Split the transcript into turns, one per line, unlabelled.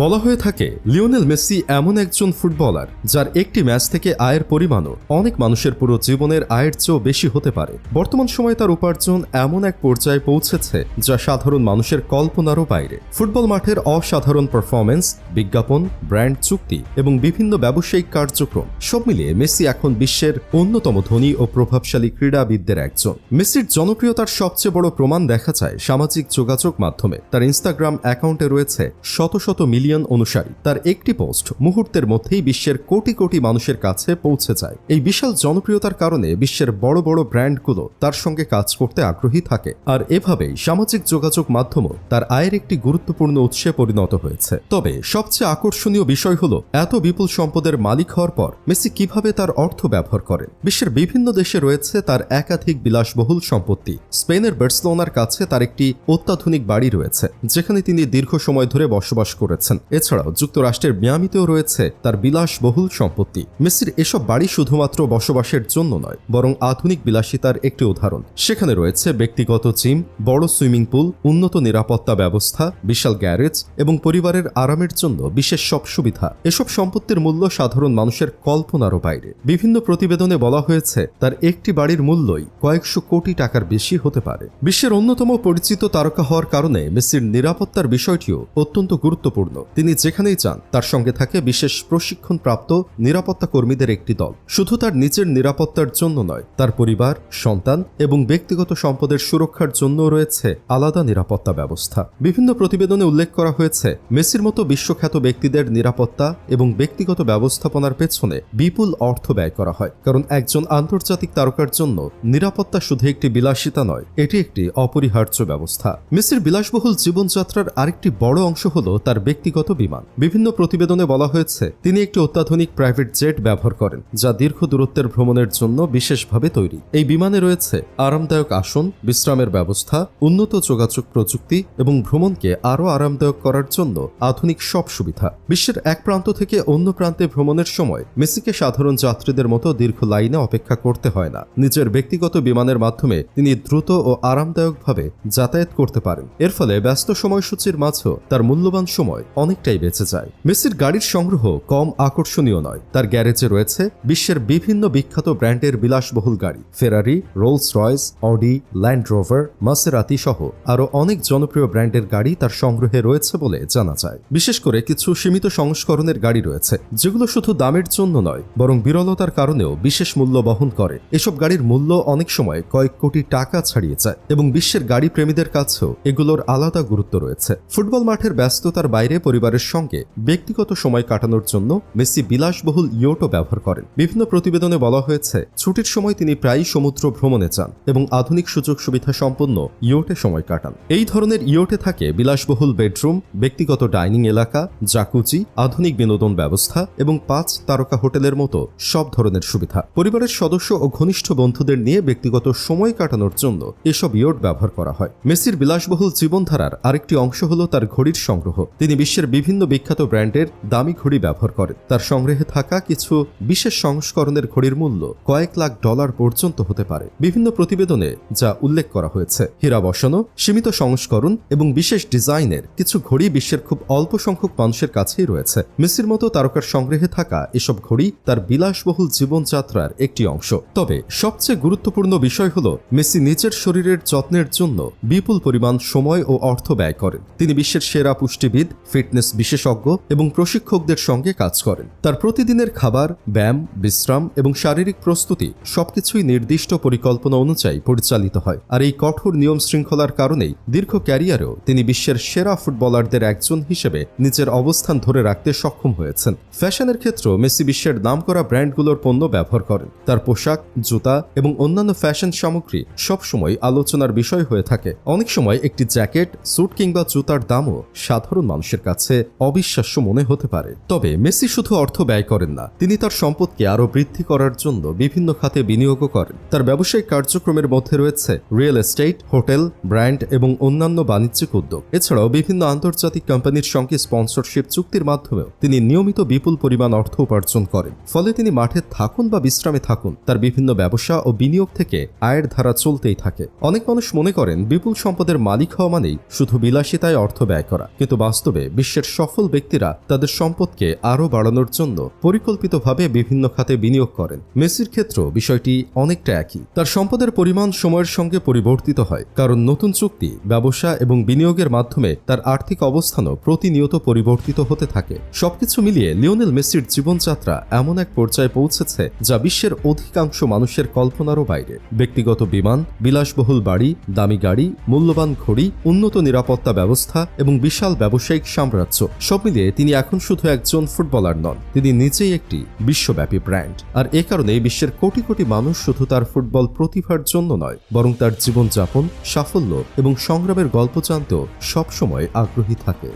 বলা হয়ে থাকে লিওনেল মেসি এমন একজন ফুটবলার যার একটি ম্যাচ থেকে আয়ের পরিমাণও অনেক মানুষের পুরো জীবনের আয়ের চেয়েও বেশি হতে পারে। বর্তমান সময়ে তার উপার্জন এমন এক পর্যায়ে পৌঁছেছে যা সাধারণ মানুষের কল্পনারও বাইরে। ফুটবল মাঠের অসাধারণ পারফরম্যান্স, বিজ্ঞাপন, ব্র্যান্ড চুক্তি এবং বিভিন্ন ব্যবসায়িক কার্যক্রম সব মিলিয়ে মেসি এখন বিশ্বের অন্যতম ধনী ও প্রভাবশালী ক্রীড়াবিদদের একজন। মেসির জনপ্রিয়তার সবচেয়ে বড় প্রমাণ দেখা যায় সামাজিক যোগাযোগ মাধ্যমে। তার ইনস্টাগ্রাম অ্যাকাউন্টে রয়েছে শত শত মিলিয়ন অনুসারী। তার একটি পোস্ট মুহূর্তের মধ্যেই বিশ্বের কোটি কোটি মানুষের কাছে পৌঁছে যায়। এই বিশাল জনপ্রিয়তার কারণে বিশ্বের বড় বড় ব্র্যান্ডগুলো তার সঙ্গে কাজ করতে আগ্রহী থাকে, আর এভাবেই সামাজিক যোগাযোগ মাধ্যমও তার আয়ের একটি গুরুত্বপূর্ণ উৎসে পরিণত হয়েছে। তবে সবচেয়ে আকর্ষণীয় বিষয় হলো এত বিপুল সম্পদের মালিক হওয়ার পর মেসি কিভাবে তার অর্থ ব্যবহার করেন। বিশ্বের বিভিন্ন দেশে রয়েছে তার একাধিক বিলাসবহুল সম্পত্তি। স্পেনের বার্সেলোনার কাছে তার একটি অত্যাধুনিক বাড়ি রয়েছে যেখানে তিনি দীর্ঘ সময় ধরে বসবাস করেছেন। এছাড়াও যুক্তরাষ্ট্রের মিয়ামিতেও রয়েছে তার বিলাসবহুল সম্পত্তি। মেসির এসব বাড়ি শুধুমাত্র বসবাসের জন্য নয়, বরং আধুনিক বিলাসিতার একটি উদাহরণ। সেখানে রয়েছে ব্যক্তিগত জিম, বড় সুইমিং পুল, উন্নত নিরাপত্তা ব্যবস্থা, বিশাল গ্যারেজ এবং পরিবারের আরামের জন্য বিশেষ সব সুবিধা। এসব সম্পত্তির মূল্য সাধারণ মানুষের কল্পনারও বাইরে। বিভিন্ন প্রতিবেদনে বলা হয়েছে তার একটি বাড়ির মূল্যই কয়েকশো কোটি টাকার বেশি হতে পারে। বিশ্বের অন্যতম পরিচিত তারকা হওয়ার কারণে মেসির নিরাপত্তার বিষয়টিও অত্যন্ত গুরুত্বপূর্ণ। তিনি যেখানেই যান তার সঙ্গে থাকে বিশেষ প্রশিক্ষণপ্রাপ্ত নিরাপত্তা কর্মীদের একটি দল। শুধু তার নিজের নিরাপত্তার জন্য নয়, তার পরিবার, সন্তান এবং ব্যক্তিগত সম্পদের সুরক্ষার জন্য রয়েছে আলাদা নিরাপত্তা ব্যবস্থা। বিভিন্ন প্রতিবেদনে উল্লেখ করা হয়েছে মেসির মতো বিশ্বখ্যাত ব্যক্তিদের নিরাপত্তা এবং ব্যক্তিগত ব্যবস্থাপনার পেছনে বিপুল অর্থ ব্যয় করা হয়, কারণ একজন আন্তর্জাতিক তারকার জন্য নিরাপত্তা শুধু একটি বিলাসিতা নয়, এটি একটি অপরিহার্য ব্যবস্থা। মেসির বিলাসবহুল জীবনযাত্রার আরেকটি বড় অংশ হল তার ব্যক্তিগত বিমান। বিভিন্ন প্রতিবেদনে বলা হয়েছে তিনি একটি অত্যাধুনিক প্রাইভেট জেট ব্যবহার করেন যা দীর্ঘ দূরত্বের ভ্রমণের জন্য বিশেষভাবে তৈরি। এই বিমানে রয়েছে আরামদায়ক আসন, বিশ্রামের ব্যবস্থা, উন্নত যোগাযোগ প্রযুক্তি এবং ভ্রমণকে আরও আরামদায়ক করার জন্য আধুনিক সব সুবিধা। বিশ্বের এক প্রান্ত থেকে অন্য প্রান্তে ভ্রমণের সময় মেসিকে সাধারণ যাত্রীদের মতো দীর্ঘ লাইনে অপেক্ষা করতে হয় না। নিজের ব্যক্তিগত বিমানের মাধ্যমে তিনি দ্রুত ও আরামদায়কভাবে যাতায়াত করতে পারেন। এর ফলে ব্যস্ত সময়সূচির মাঝেও তার মূল্যবান সময় অনেকটাই বেঁচে যায়। মেসির গাড়ির সংগ্রহ কম আকর্ষণীয় নয়। তার গ্যারেজে রয়েছে বিশ্বের বিভিন্ন বিখ্যাত ব্র্যান্ডের বিলাসবহুল গাড়ি। Ferrari, Rolls Royce, Audi, Land Rover, Maserati সহ আরও অনেক জনপ্রিয় ব্র্যান্ডের গাড়ি তার সংগ্রহে রয়েছে বলে জানা যায়। বিশেষ করে কিছু সীমিত সংস্করণের গাড়ি রয়েছে যেগুলো শুধু দামের জন্য নয়, বরং বিরলতার কারণেও বিশেষ মূল্য বহন করে। এসব গাড়ির মূল্য অনেক সময় কয়েক কোটি টাকা ছাড়িয়ে যায় এবং বিশ্বের গাড়ি প্রেমীদের কাছেও এগুলোর আলাদা গুরুত্ব রয়েছে। ফুটবল মাঠের ব্যস্ততার বাইরে পরিবারের সঙ্গে ব্যক্তিগত সময় কাটানোর জন্য মেসি বিলাসবহুল ইয়টও ব্যবহার করেন। বিভিন্ন প্রতিবেদনে বলা হয়েছে ছুটির সময় তিনি প্রায়ই সমুদ্র ভ্রমণে যান এবং আধুনিক সুযোগ সুবিধা সম্পন্ন ইয়টে সময় কাটান। এই ধরনের ইয়টে থাকে বিলাসবহুল বেডরুম, ব্যক্তিগত ডাইনিং এলাকা, জাকুজি, আধুনিক বিনোদন ব্যবস্থা এবং 5 তারকা হোটেলের মতো সব ধরনের সুবিধা। পরিবারের সদস্য ও ঘনিষ্ঠ বন্ধুদের নিয়ে ব্যক্তিগত সময় কাটানোর জন্য এসব ইয়ট ব্যবহার করা হয়। মেসির বিলাসবহুল জীবনধারার আরেকটি অংশ হল তার ঘড়ির সংগ্রহ। তিনি বিশ্বের বিভিন্ন বিখ্যাত ব্র্যান্ডের দামি ঘড়ি ব্যবহার করেন। তার সংগ্রহে থাকা কিছু বিশেষ সংস্করণের ঘড়ির মূল্য কয়েক লাখ ডলার পর্যন্ত হতে পারে। বিভিন্ন প্রতিবেদনে যা উল্লেখ করা হয়েছে হীরা বসানো, সীমিত সংস্করণ এবং বিশেষ ডিজাইনের কিছু ঘড়ি বিশ্বের খুব অল্প সংখ্যক মানুষের কাছেই রয়েছে। মেসির মতো তারকার সংগ্রহে থাকা এসব ঘড়ি তার বিলাসবহুল জীবনযাত্রার একটি অংশ। তবে সবচেয়ে গুরুত্বপূর্ণ বিষয় হল মেসি নিজের শরীরের যত্নের জন্য বিপুল পরিমাণ সময় ও অর্থ ব্যয় করেন। তিনি বিশ্বের সেরা পুষ্টিবিদ, ফিটনেস বিশেষজ্ঞ এবং প্রশিক্ষকদের সঙ্গে কাজ করেন। তার প্রতিদিনের খাবার, ব্যায়াম, বিশ্রাম এবং শারীরিক প্রস্তুতি সবকিছুই নির্দিষ্ট পরিকল্পনা অনুযায়ী পরিচালিত হয়। আর এই কঠোর নিয়ম শৃঙ্খলার কারণেই দীর্ঘ ক্যারিয়ারেও তিনি বিশ্বের সেরা ফুটবলারদের একজন হিসেবে নিজের অবস্থান ধরে রাখতে সক্ষম হয়েছেন। ফ্যাশনের ক্ষেত্রেও মেসি বিশ্বের নামকরা ব্র্যান্ডগুলোর পণ্য ব্যবহার করেন। তার পোশাক, জুতা এবং অন্যান্য ফ্যাশন সামগ্রী সবসময় আলোচনার বিষয় হয়ে থাকে। অনেক সময় একটি জ্যাকেট, স্যুট কিংবা জুতার দামও সাধারণ মানুষের কাছে অবিশ্বাস্য মনে হতে পারে। তবে মেসি শুধু অর্থ ব্যয় করেন না, তিনি তার সম্পদকে আরও বৃদ্ধি করার জন্য বিভিন্ন খাতে বিনিয়োগও করেন। তার ব্যবসায়িক কার্যক্রমের মধ্যে রয়েছে রিয়েল এস্টেট, হোটেল, ব্র্যান্ড এবং অন্যান্য বাণিজ্যিক উদ্যোগ। এছাড়াও বিভিন্ন আন্তর্জাতিক কোম্পানির সঙ্গে স্পন্সরশিপ চুক্তির মাধ্যমেও তিনি নিয়মিত বিপুল পরিমাণ অর্থ উপার্জন করেন। ফলে তিনি মাঠে থাকুন বা বিশ্রামে থাকুন, তার বিভিন্ন ব্যবসা ও বিনিয়োগ থেকে আয়ের ধারা চলতেই থাকে। অনেক মানুষ মনে করেন বিপুল সম্পদের মালিক হওয়া মানেই শুধু বিলাসিতায় অর্থ ব্যয় করা, কিন্তু বাস্তবে বিশ্ব বিশ্বের সফল ব্যক্তিরা তাদের সম্পদকে আরও বাড়ানোর জন্য পরিকল্পিতভাবে বিভিন্ন খাতে বিনিয়োগ করেন। মেসির ক্ষেত্রেও বিষয়টি অনেকটা একই। তার সম্পদের পরিমাণ সময়ের সঙ্গে পরিবর্তিত হয়, কারণ নতুন চুক্তি, ব্যবসা এবং বিনিয়োগের মাধ্যমে তার আর্থিক অবস্থানও প্রতিনিয়ত পরিবর্তিত হতে থাকে। সবকিছু মিলিয়ে লিওনেল মেসির জীবনযাত্রা এমন এক পর্যায়ে পৌঁছেছে যা বিশ্বের অধিকাংশ মানুষের কল্পনারও বাইরে। ব্যক্তিগত বিমান, বিলাসবহুল বাড়ি, দামি গাড়ি, মূল্যবান ঘড়ি, উন্নত নিরাপত্তা ব্যবস্থা এবং বিশাল ব্যবসায়িক সাম্রাজ্য, সব মিলিয়ে তিনি এখন শুধু একজন ফুটবলার নন, তিনি নিজেই একটি বিশ্বব্যাপী ব্র্যান্ড। আর এ কারণে বিশ্বের কোটি কোটি মানুষ শুধু তার ফুটবল প্রতিভার জন্য নয়, বরং তার জীবনযাপন, সাফল্য এবং সংগ্রামের গল্প জানতেও সবসময় আগ্রহী থাকে।